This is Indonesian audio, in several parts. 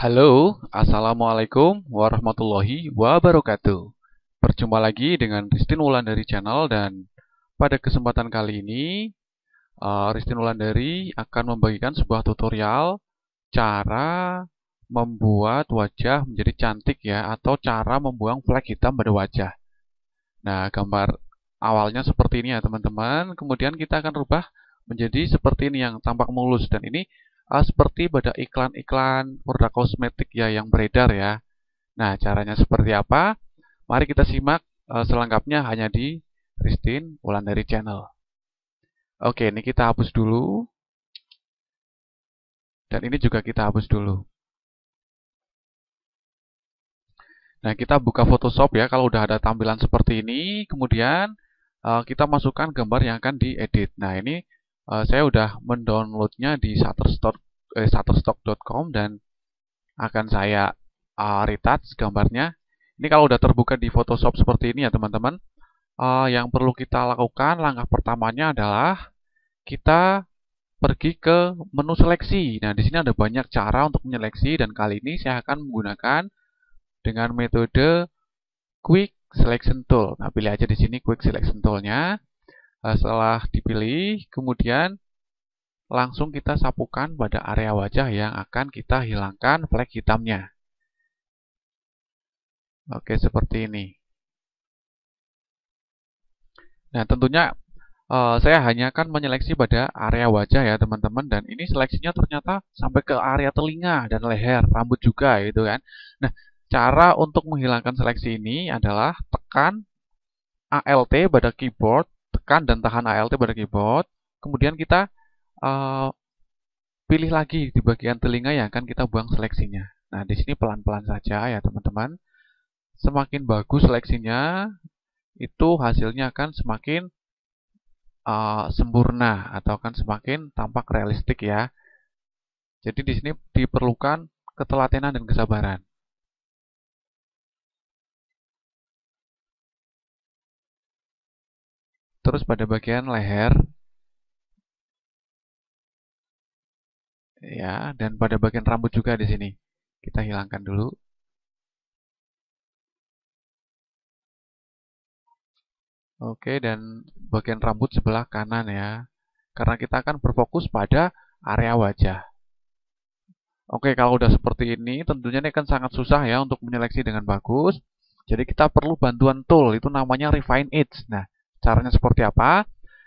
Halo, Assalamualaikum warahmatullahi wabarakatuh. Berjumpa lagi dengan Ristin Wulandari Channel dan pada kesempatan kali ini Ristin Wulandari akan membagikan sebuah tutorial cara membuat wajah menjadi cantik ya, atau cara membuang flek hitam pada wajah. Nah, gambar awalnya seperti ini ya teman-teman. Kemudian kita akan rubah menjadi seperti ini yang tampak mulus, dan ini seperti pada iklan-iklan produk kosmetik ya yang beredar ya. Nah, caranya seperti apa? Mari kita simak selengkapnya hanya di Ristin Wulandari Channel. Oke, ini kita hapus dulu. Dan ini juga kita hapus dulu. Nah, kita buka Photoshop ya kalau udah ada tampilan seperti ini. Kemudian kita masukkan gambar yang akan diedit. Nah, ini saya udah mendownloadnya di shutterstock.com dan akan saya retouch gambarnya. Ini kalau udah terbuka di Photoshop seperti ini ya teman-teman, yang perlu kita lakukan langkah pertamanya adalah kita pergi ke menu seleksi. Nah, di sini ada banyak cara untuk menyeleksi dan kali ini saya akan menggunakan dengan metode Quick Selection Tool. Nah, pilih aja di sini Quick Selection Tool-nya. Setelah dipilih, kemudian langsung kita sapukan pada area wajah yang akan kita hilangkan flek hitamnya. Oke, seperti ini. Nah, tentunya saya hanya akan menyeleksi pada area wajah ya teman-teman, dan ini seleksinya ternyata sampai ke area telinga dan leher, rambut juga gitu kan. Nah, cara untuk menghilangkan seleksi ini adalah tekan ALT pada keyboard, tekan dan tahan ALT pada keyboard, kemudian kita pilih lagi di bagian telinga yang akan kita buang seleksinya. Nah, di sini pelan-pelan saja ya teman-teman. Semakin bagus seleksinya, itu hasilnya akan semakin sempurna atau akan semakin tampak realistik ya. Jadi di sini diperlukan ketelatenan dan kesabaran. Terus pada bagian leher ya, dan pada bagian rambut juga di sini. Kita hilangkan dulu. Oke, dan bagian rambut sebelah kanan ya. Karena kita akan berfokus pada area wajah. Oke, kalau udah seperti ini, tentunya ini akan sangat susah ya untuk menyeleksi dengan bagus. Jadi kita perlu bantuan tool, itu namanya Refine Edge. Nah, caranya seperti apa?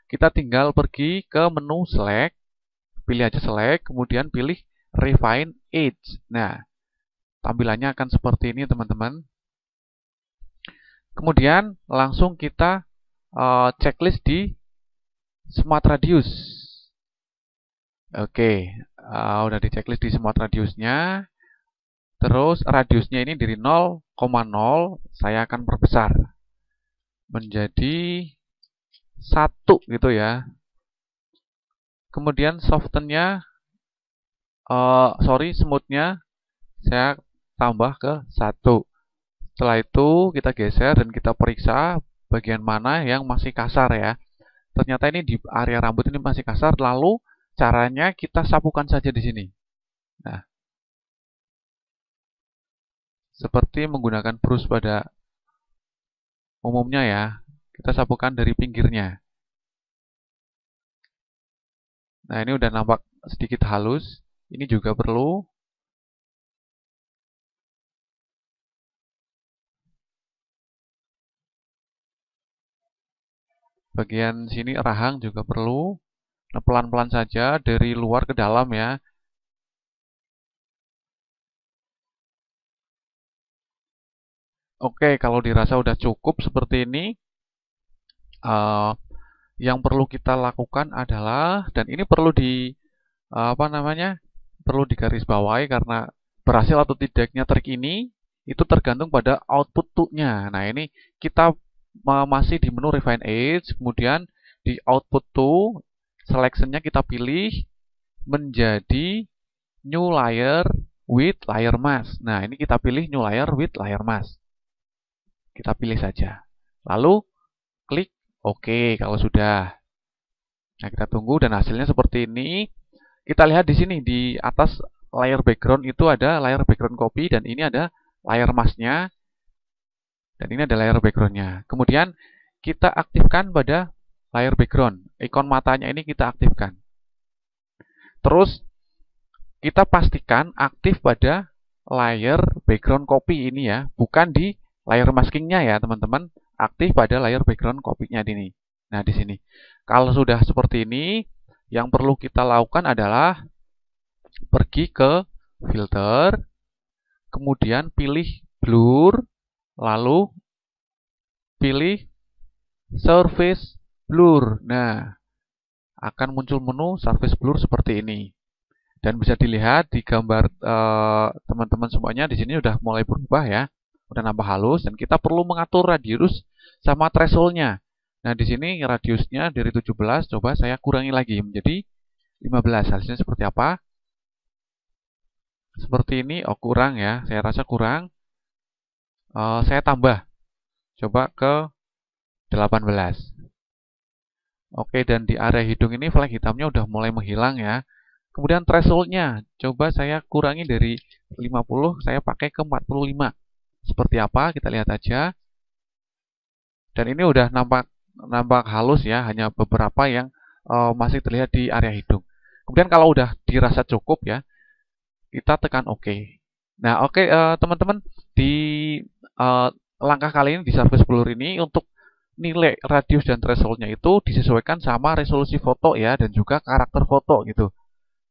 Kita tinggal pergi ke menu Select, pilih aja Select, kemudian pilih Refine Edge. Nah, tampilannya akan seperti ini teman-teman. Kemudian langsung kita checklist di Smart Radius. Oke, udah di checklist di Smart Radiusnya. Terus radiusnya ini dari 0,0 saya akan perbesar menjadi 1 gitu ya. Kemudian softennya, smoothnya saya tambah ke 1. Setelah itu kita geser dan kita periksa bagian mana yang masih kasar ya. Ternyata ini di area rambut ini masih kasar, lalu caranya kita sapukan saja di sini. Nah, seperti menggunakan brush pada umumnya ya, kita sapukan dari pinggirnya. Nah, ini udah nampak sedikit halus. Ini juga perlu. Bagian sini rahang juga perlu. Nah, pelan-pelan saja dari luar ke dalam ya. Oke, kalau dirasa udah cukup seperti ini, yang perlu kita lakukan adalah, dan ini perlu perlu digarisbawahi karena berhasil atau tidaknya trik ini itu tergantung pada output tool-nya. Nah, ini kita masih di menu Refine Edge, kemudian di output tool, selection-nya kita pilih menjadi New Layer with Layer Mask. Nah, ini kita pilih New Layer with Layer Mask. Kita pilih saja. Lalu klik OK kalau sudah. Nah, kita tunggu dan hasilnya seperti ini. Kita lihat di sini di atas layer background itu ada layer background copy dan ini ada layer masknya dan ini ada layer backgroundnya. Kemudian kita aktifkan pada layer background. Ikon matanya ini kita aktifkan. Terus kita pastikan aktif pada layer background copy ini ya, bukan di layer maskingnya ya teman-teman. Aktif pada layer background copy-nya ini. Nah di sini. Kalau sudah seperti ini, yang perlu kita lakukan adalah pergi ke filter, kemudian pilih blur, lalu pilih surface blur. Nah, akan muncul menu surface blur seperti ini. Dan bisa dilihat di gambar teman-teman semuanya di sini sudah mulai berubah ya. Udah nambah halus dan kita perlu mengatur radius sama threshold-nya. Nah, di sini radiusnya dari 17 coba saya kurangi lagi menjadi 15. Hasilnya seperti apa? Seperti ini, oh kurang ya, saya rasa kurang. Saya tambah, coba ke 18. Oke, dan di area hidung ini flag hitamnya udah mulai menghilang ya. Kemudian threshold-nya, coba saya kurangi dari 50, saya pakai ke 45. Seperti apa? Kita lihat aja. Dan ini udah nampak halus ya, hanya beberapa yang masih terlihat di area hidung. Kemudian kalau udah dirasa cukup ya, kita tekan OK. Nah, oke teman-teman, di langkah kali ini di surface blur ini untuk nilai radius dan thresholdnya itu disesuaikan sama resolusi foto ya dan juga karakter foto gitu.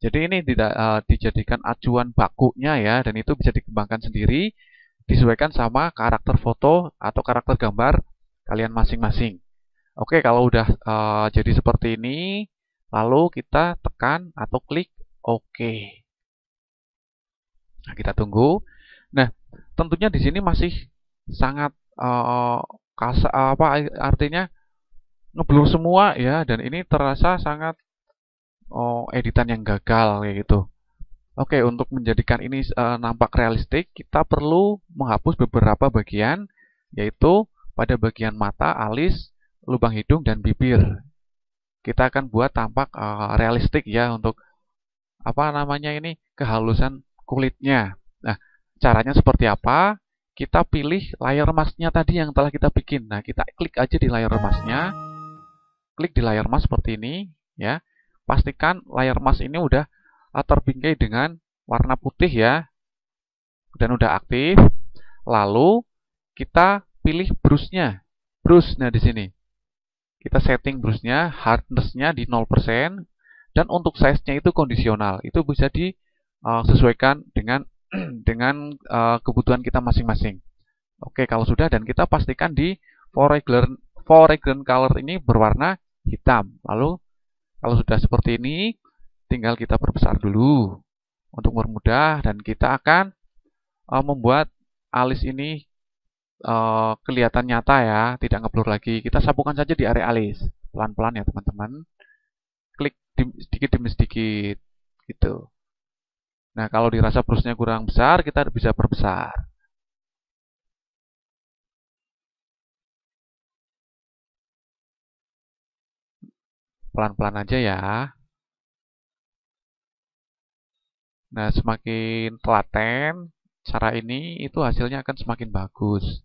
Jadi ini tidak dijadikan acuan bakunya ya dan itu bisa dikembangkan sendiri disesuaikan sama karakter foto atau karakter gambar kalian masing-masing. Oke, kalau udah jadi seperti ini, lalu kita tekan atau klik OK. Nah, kita tunggu. Nah, tentunya di sini masih sangat artinya ngeblur semua ya, dan ini terasa sangat editan yang gagal kayak gitu. Oke, untuk menjadikan ini nampak realistik, kita perlu menghapus beberapa bagian, yaitu pada bagian mata, alis, lubang hidung, dan bibir. Kita akan buat tampak realistik ya untuk apa namanya ini kehalusan kulitnya. Nah, caranya seperti apa? Kita pilih layer masknya tadi yang telah kita bikin. Nah, kita klik aja di layer masknya. Klik di layer mask seperti ini, ya. Pastikan layer mask ini udah terbingkai dengan warna putih ya, dan udah aktif. Lalu kita pilih brush-nya. Brush, nah di sini. Kita setting brush-nya, hardness-nya di 0%, dan untuk size-nya itu kondisional. Itu bisa disesuaikan dengan kebutuhan kita masing-masing. Oke, kalau sudah dan kita pastikan di foreground color ini berwarna hitam. Lalu kalau sudah seperti ini, tinggal kita perbesar dulu untuk mempermudah dan kita akan membuat alis ini kelihatan nyata ya, tidak ngeblur lagi. Kita sapukan saja di area alis, pelan-pelan ya teman-teman. Klik sedikit demi sedikit gitu. Nah, kalau dirasa brushnya kurang besar, kita bisa perbesar. Pelan-pelan aja ya. Nah, semakin telaten cara ini, itu hasilnya akan semakin bagus.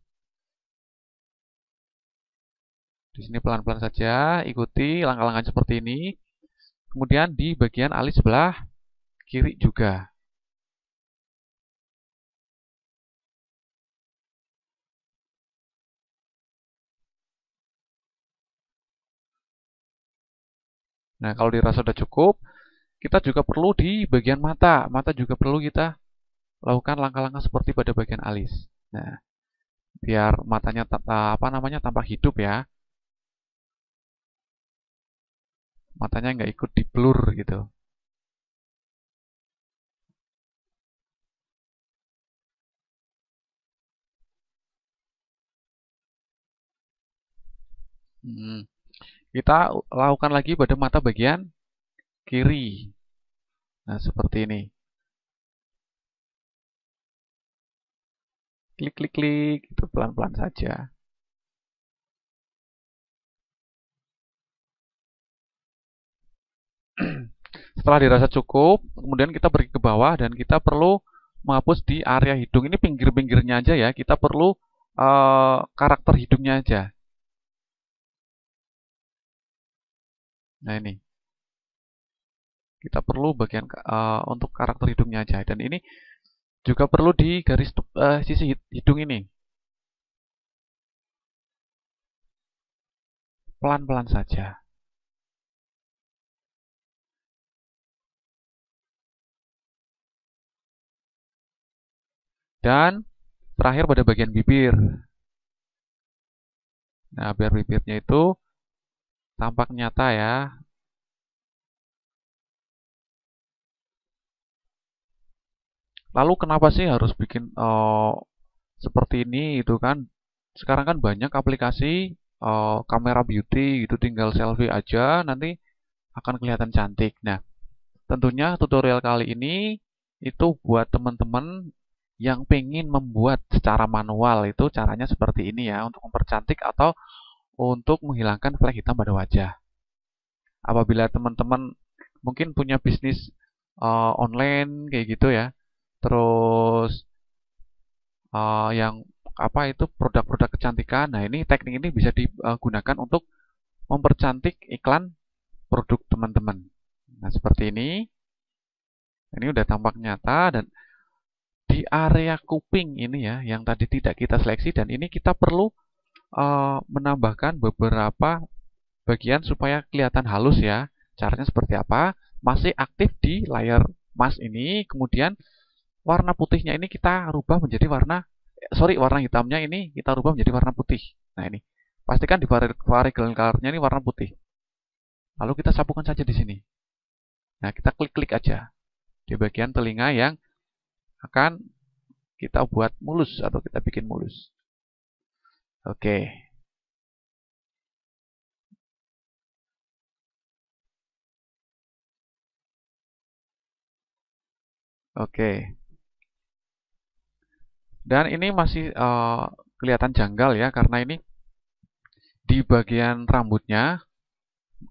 Di sini pelan-pelan saja, ikuti langkah-langkah seperti ini. Kemudian di bagian alis sebelah kiri juga. Nah, kalau dirasa sudah cukup, kita juga perlu di bagian mata. Mata juga perlu kita lakukan langkah-langkah seperti pada bagian alis. Nah, biar matanya tampak hidup ya. Matanya nggak ikut di blur gitu. Kita lakukan lagi pada mata bagian kiri. Nah, seperti ini. Klik, klik, klik. Itu pelan-pelan saja. Setelah dirasa cukup, kemudian kita pergi ke bawah dan kita perlu menghapus di area hidung. Ini pinggir-pinggirnya aja ya. Kita perlu karakter hidungnya aja. Nah ini, kita perlu bagian untuk karakter hidungnya aja. Dan ini juga perlu di garis sisi hidung ini. Pelan-pelan saja. Dan terakhir pada bagian bibir. Nah, biar bibirnya itu tampak nyata ya. Lalu kenapa sih harus bikin seperti ini itu kan? Sekarang kan banyak aplikasi kamera beauty itu tinggal selfie aja nanti akan kelihatan cantik. Nah, tentunya tutorial kali ini itu buat teman-teman yang pengen membuat secara manual itu caranya seperti ini ya untuk mempercantik atau untuk menghilangkan flek hitam pada wajah. Apabila teman-teman mungkin punya bisnis online kayak gitu ya, terus yang apa itu produk-produk kecantikan. Nah, ini teknik ini bisa digunakan untuk mempercantik iklan produk teman-teman. Nah, seperti ini. Ini udah tampak nyata dan di area kuping ini ya yang tadi tidak kita seleksi dan ini kita perlu menambahkan beberapa bagian supaya kelihatan halus ya. Caranya seperti apa? Masih aktif di layar mas ini, kemudian warna putihnya ini kita rubah menjadi warna hitamnya ini kita rubah menjadi warna putih. Nah ini, pastikan di variable color-nya ini warna putih. Lalu kita sapukan saja di sini. Nah kita klik-klik aja di bagian telinga yang akan kita buat mulus atau kita bikin mulus. Oke. Oke. Dan ini masih kelihatan janggal ya karena ini di bagian rambutnya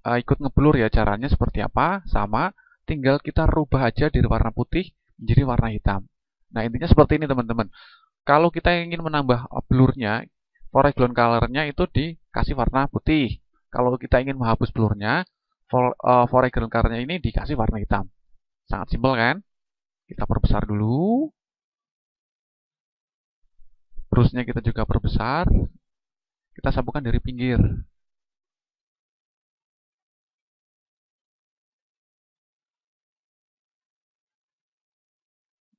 ikut ngeblur ya. Caranya seperti apa? Sama, tinggal kita rubah aja dari warna putih menjadi warna hitam. Nah, intinya seperti ini teman-teman. Kalau kita ingin menambah blurnya, foreground color-nya itu dikasih warna putih. Kalau kita ingin menghapus blurnya, foreground color-nya ini dikasih warna hitam. Sangat simpel kan? Kita perbesar dulu. Brushnya kita juga perbesar. Kita sapukan dari pinggir.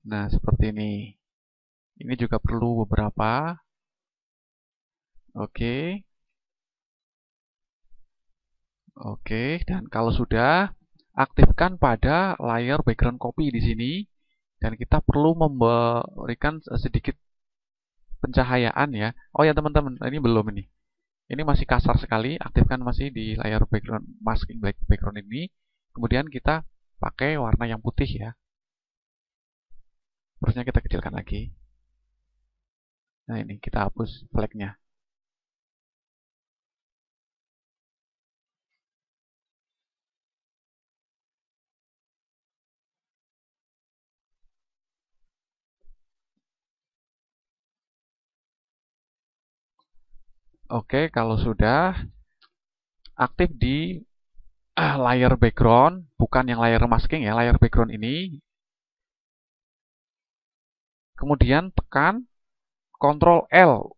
Nah, seperti ini. Ini juga perlu beberapa. Oke. Oke, dan kalau sudah, aktifkan pada layar background copy di sini. Dan kita perlu memberikan sedikit pencahayaan ya. Oh ya teman-teman, ini belum ini. Ini masih kasar sekali, aktifkan masih di layar background masking background ini. Kemudian kita pakai warna yang putih ya. Terusnya kita kecilkan lagi. Nah ini kita hapus flagnya. Oke, kalau sudah aktif di layar background, bukan yang layar masking ya, layar background ini. Kemudian tekan Ctrl L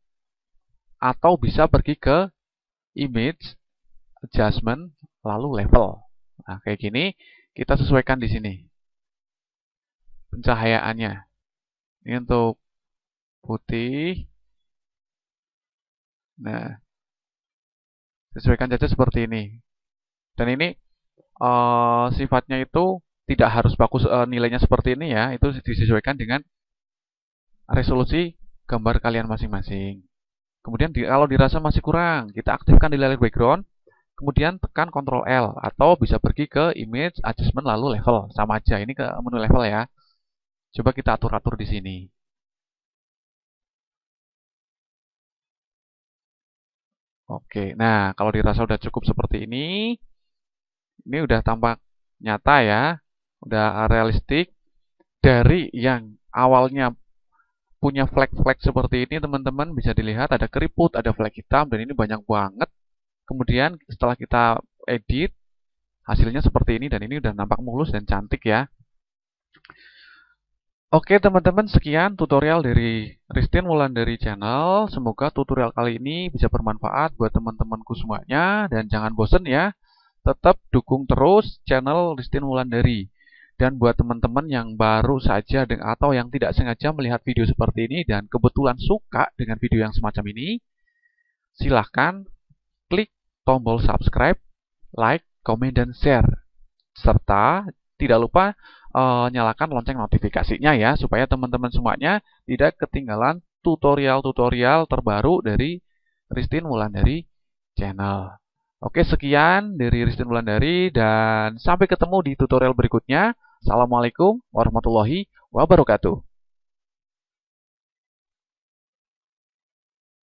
atau bisa pergi ke Image, Adjustment, lalu Level. Nah, kayak gini kita sesuaikan di sini pencahayaannya. Ini untuk putih. Nah, sesuaikan saja seperti ini. Dan ini sifatnya itu tidak harus bagus nilainya seperti ini ya. Itu disesuaikan dengan resolusi gambar kalian masing-masing. Kemudian kalau dirasa masih kurang, kita aktifkan di layar background. Kemudian tekan Ctrl L atau bisa pergi ke Image, Adjustment, lalu Level. Sama aja, ini ke menu level ya. Coba kita atur-atur di sini. Oke, nah kalau dirasa udah cukup seperti ini udah tampak nyata ya. udah realistik. Dari yang awalnya punya flag-flag seperti ini, teman-teman bisa dilihat ada keriput, ada flag hitam, dan ini banyak banget. Kemudian setelah kita edit, hasilnya seperti ini, dan ini udah nampak mulus dan cantik ya. Oke teman-teman, sekian tutorial dari Ristin Wulandari Channel. Semoga tutorial kali ini bisa bermanfaat buat teman-temanku semuanya. Dan jangan bosen ya, tetap dukung terus channel Ristin Wulandari. Dan buat teman-teman yang baru saja atau yang tidak sengaja melihat video seperti ini dan kebetulan suka dengan video yang semacam ini, silahkan klik tombol subscribe, like, komen, dan share. Serta tidak lupa nyalakan lonceng notifikasinya ya, supaya teman-teman semuanya tidak ketinggalan tutorial-tutorial terbaru dari Ristin Wulandari Channel. Oke, sekian dari Ristin Wulandari dan sampai ketemu di tutorial berikutnya. Assalamualaikum warahmatullahi wabarakatuh.